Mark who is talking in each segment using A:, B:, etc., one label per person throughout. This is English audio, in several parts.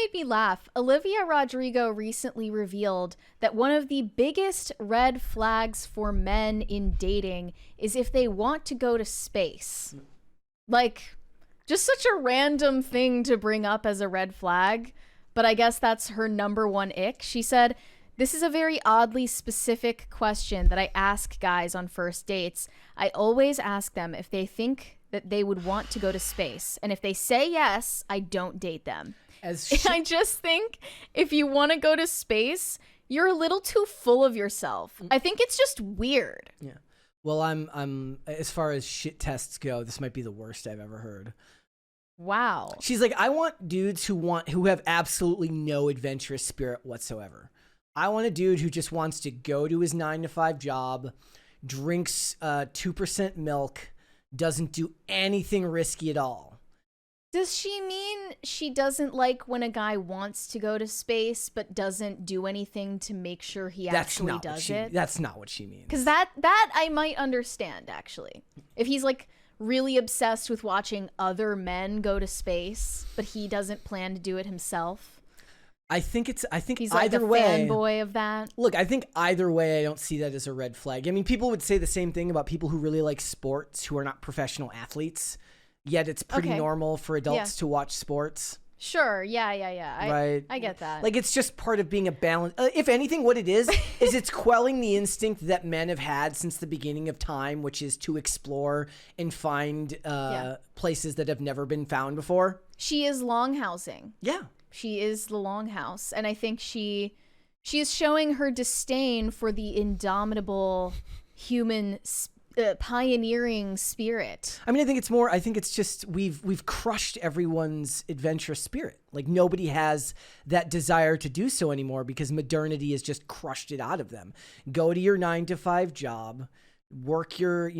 A: made me laugh. Olivia Rodrigo recently revealed that one of the biggest red flags for men in dating is if they want to go to space. Like, just such a random thing to bring up as a red flag, but I guess that's her number one ick. She said, "This is a very oddly specific question that I ask guys on first dates. I always ask them if they think that they would want to go to space. And if they say yes, I don't date them." I just think if you want to go to space, you're a little too full of yourself. I think it's just weird.
B: Yeah. Well, I'm as far as shit tests go, this might be the worst I've ever heard.
A: Wow.
B: She's like, I want dudes who have absolutely no adventurous spirit whatsoever. I want a dude who just wants to go to his 9-to-5 job, drinks 2% milk, doesn't do anything risky at all.
A: Does she mean she doesn't like when a guy wants to go to space but doesn't do anything to make sure he actually does it?
B: That's not what she means.
A: Because that I might understand, actually. If he's like really obsessed with watching other men go to space, but he doesn't plan to do it himself.
B: I think
A: he's like
B: either
A: the
B: way,
A: fanboy of that.
B: Look, I think either way, I don't see that as a red flag. I mean, people would say the same thing about people who really like sports who are not professional athletes. Yet it's pretty normal for adults to watch sports.
A: Sure, yeah.
B: Right.
A: I get that.
B: Like, it's just part of being a balance. If anything, what it is it's quelling the instinct that men have had since the beginning of time, which is to explore and find places that have never been found before.
A: She is longhousing.
B: Yeah.
A: She is the longhouse. And I think she is showing her disdain for the indomitable human pioneering spirit.
B: I mean, I think it's just we've crushed everyone's adventurous spirit. Like, nobody has that desire to do so anymore because modernity has just crushed it out of them. Go to your 9-to-5 job, work your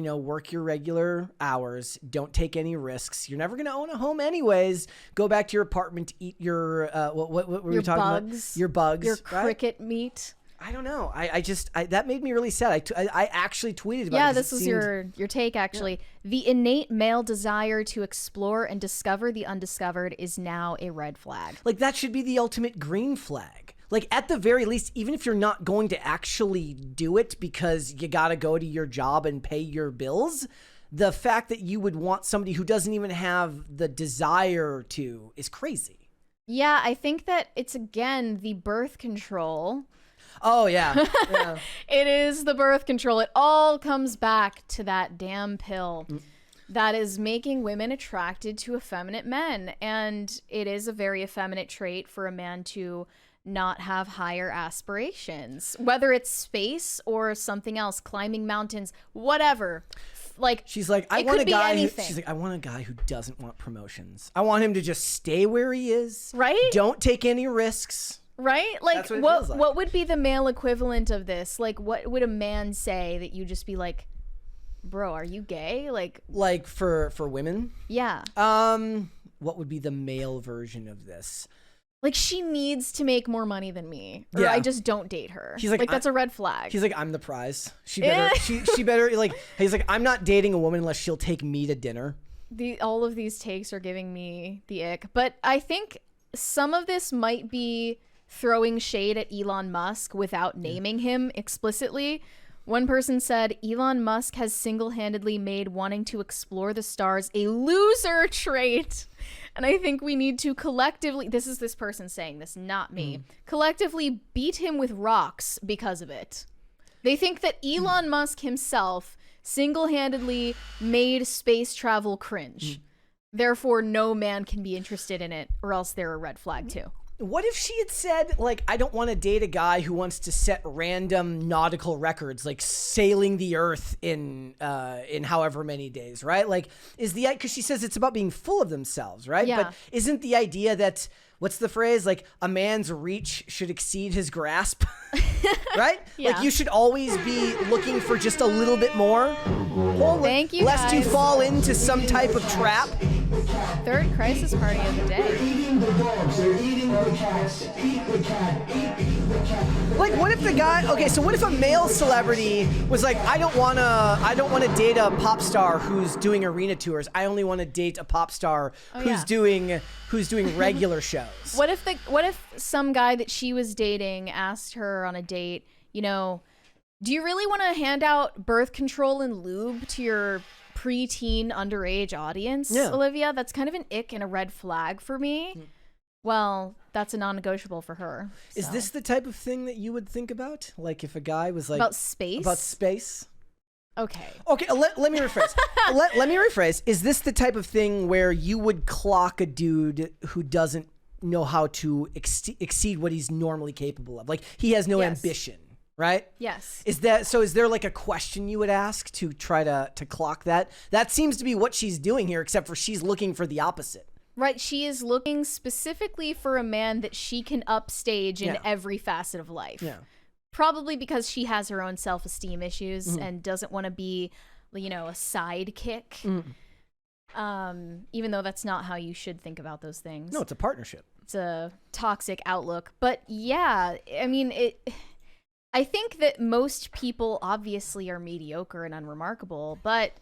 B: regular hours, don't take any risks. You're never going to own a home anyways. Go back to your apartment, eat your what were you talking about? Your bugs,
A: your cricket meat.
B: I don't know. I that made me really sad. I actually tweeted about it.
A: Yeah, this was your take, actually. Yeah. The innate male desire to explore and discover the undiscovered is now a red flag.
B: Like, that should be the ultimate green flag. Like, at the very least, even if you're not going to actually do it because you got to go to your job and pay your bills, the fact that you would want somebody who doesn't even have the desire to is crazy.
A: Yeah, I think that it's, again, the birth control.
B: Oh, yeah.
A: It is the birth control. It all comes back to that damn pill that is making women attracted to effeminate men. And it is a very effeminate trait for a man to not have higher aspirations, whether it's space or something else, climbing mountains, whatever. Like,
B: she's like, I want a guy who doesn't want promotions. I want him to just stay where he is.
A: Right?
B: Don't take any risks.
A: Right? Like, what would be the male equivalent of this? Like, what would a man say that you just be like, bro, are you gay? Like
B: for women?
A: Yeah.
B: What would be the male version of this?
A: Like, she needs to make more money than me, or I just don't date her.
B: He's like
A: that's a red flag.
B: He's like, I'm the prize. She better, she better, like, he's like, I'm not dating a woman unless she'll take me to dinner.
A: All of these takes are giving me the ick, but I think some of this might be throwing shade at Elon Musk without naming him explicitly. One person said, Elon Musk has single-handedly made wanting to explore the stars a loser trait. And I think we need to collectively, this is this person saying this, not me, collectively beat him with rocks because of it. They think that Elon Musk himself single-handedly made space travel cringe. Therefore, no man can be interested in it, or else they're a red flag too.
B: What if she had said, like, I don't want to date a guy who wants to set random nautical records, like sailing the earth in however many days, right? Like, because she says it's about being full of themselves, right?
A: Yeah.
B: But isn't the idea that, what's the phrase? Like, a man's reach should exceed his grasp, right?
A: Yeah.
B: Like, you should always be looking for just a little bit more.
A: Thank you,
B: lest
A: guys.
B: you fall into some type of trap.
A: Third crisis party of the day.
C: They're eating the dogs. They're eating the cats. Eat the cat. Eat the cat.
B: Like, what if the guy? Okay, so what if a male celebrity was like, I don't wanna date a pop star who's doing arena tours. I only want to date a pop star who's doing regular shows.
A: What if some guy that she was dating asked her on a date, you know, do you really want to hand out birth control and lube to your preteen underage audience, Olivia? That's kind of an ick and a red flag for me. Well, that's a non-negotiable for her.
B: Is this the type of thing that you would think about? Like if a guy was like...
A: About space?
B: About space?
A: Okay.
B: Okay, let me rephrase. let me rephrase. Is this the type of thing where you would clock a dude who doesn't know how to exceed what he's normally capable of? Like he has no ambition, right?
A: Yes.
B: Is there like a question you would ask to try to clock that? That seems to be what she's doing here, except for she's looking for the opposite.
A: Right, she is looking specifically for a man that she can upstage in every facet of life. Yeah. Probably because she has her own self-esteem issues and doesn't want to be, you know, a sidekick. Even though that's not how you should think about those things.
B: No, it's a partnership.
A: It's a toxic outlook. But yeah, I mean, I think that most people obviously are mediocre and unremarkable, but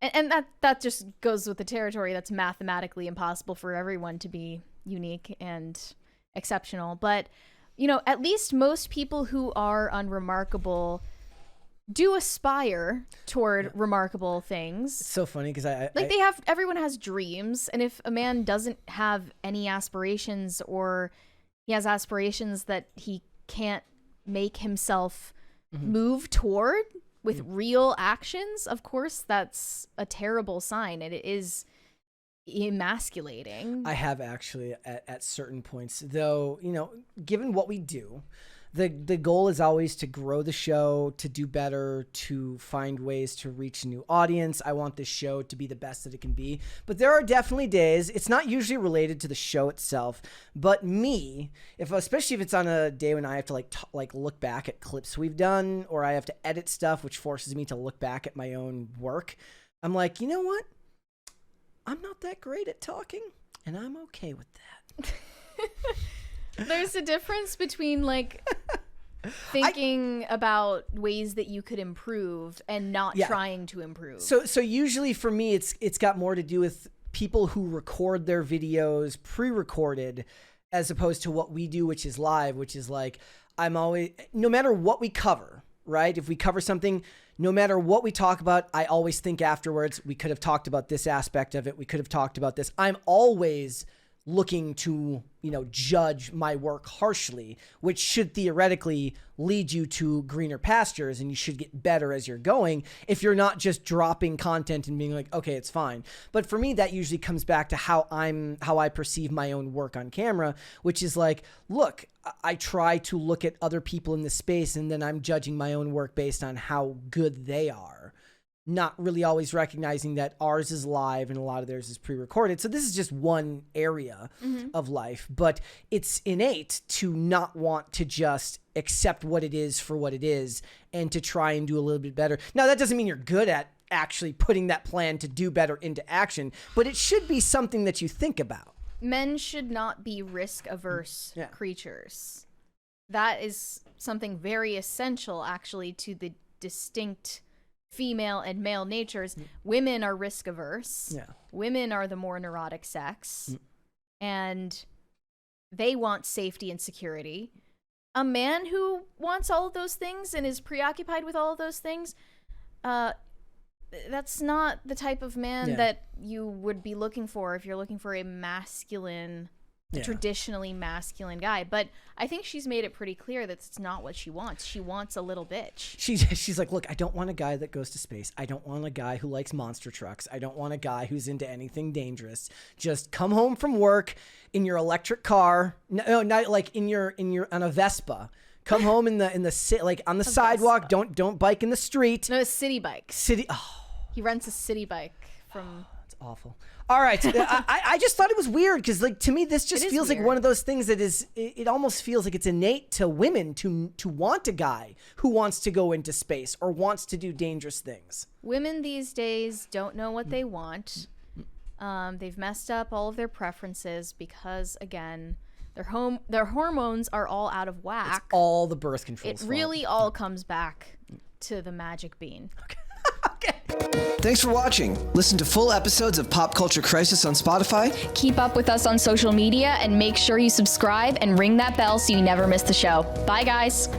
A: and that just goes with the territory that's mathematically impossible for everyone to be unique and exceptional. But you know, at least most people who are unremarkable do aspire toward remarkable things.
B: It's so funny because
A: everyone has dreams, and if a man doesn't have any aspirations, or he has aspirations that he can't make himself move toward with real actions, of course that's a terrible sign, and it is emasculating.
B: I have actually at certain points, though, you know, given what we do, the goal is always to grow the show, to do better, to find ways to reach a new audience. I want this show to be the best that it can be. But there are definitely days, it's not usually related to the show itself, but me, especially if it's on a day when I have to like look back at clips we've done, or I have to edit stuff, which forces me to look back at my own work. I'm like, you know what? I'm not that great at talking, and I'm okay with that.
A: There's a difference between like thinking about ways that you could improve and not trying to improve.
B: So usually for me, it's got more to do with people who record their videos pre-recorded, as opposed to what we do, which is live, which is like, I'm always, no matter what we cover, right? If we cover something, no matter what we talk about, I always think afterwards, we could have talked about this aspect of it. We could have talked about this. I'm always looking to, you know, judge my work harshly, which should theoretically lead you to greener pastures, and you should get better as you're going if you're not just dropping content and being like, okay, it's fine. But for me, that usually comes back to how I perceive my own work on camera, which is like, look, I try to look at other people in the space, and then I'm judging my own work based on how good they are, not really always recognizing that ours is live and a lot of theirs is pre-recorded. So this is just one area of life, but it's innate to not want to just accept what it is for what it is and to try and do a little bit better. Now, that doesn't mean you're good at actually putting that plan to do better into action, but it should be something that you think about.
A: Men should not be risk-averse creatures. That is something very essential, actually, to the distinct female and male natures. Women are risk averse. Yeah. Women are the more neurotic sex. And they want safety and security. A man who wants all of those things and is preoccupied with all of those things, that's not the type of man that you would be looking for if you're looking for a masculine, traditionally masculine guy. But I think she's made it pretty clear that it's not what she wants. She wants a little bitch.
B: She's like, look, I don't want a guy that goes to space. I don't want a guy who likes monster trucks. I don't want a guy who's into anything dangerous. Just come home from work in your electric car. No, not like in your on a Vespa. Come home in the like on the sidewalk.
A: Vespa.
B: Don't bike in the street.
A: No, a city bike. He rents a city bike from.
B: That's awful. All right, I just thought it was weird because, like, to me, this just feels like one of those things that is. It almost feels like it's innate to women to want a guy who wants to go into space or wants to do dangerous things.
A: Women these days don't know what they want. They've messed up all of their preferences because, again, their hormones are all out of whack.
B: It's all the birth control.
A: It really all comes back to the magic bean.
B: Okay.
D: Thanks for watching. Listen to full episodes of Pop Culture Crisis on Spotify.
E: Keep up with us on social media and make sure you subscribe and ring that bell so you never miss the show. Bye, guys.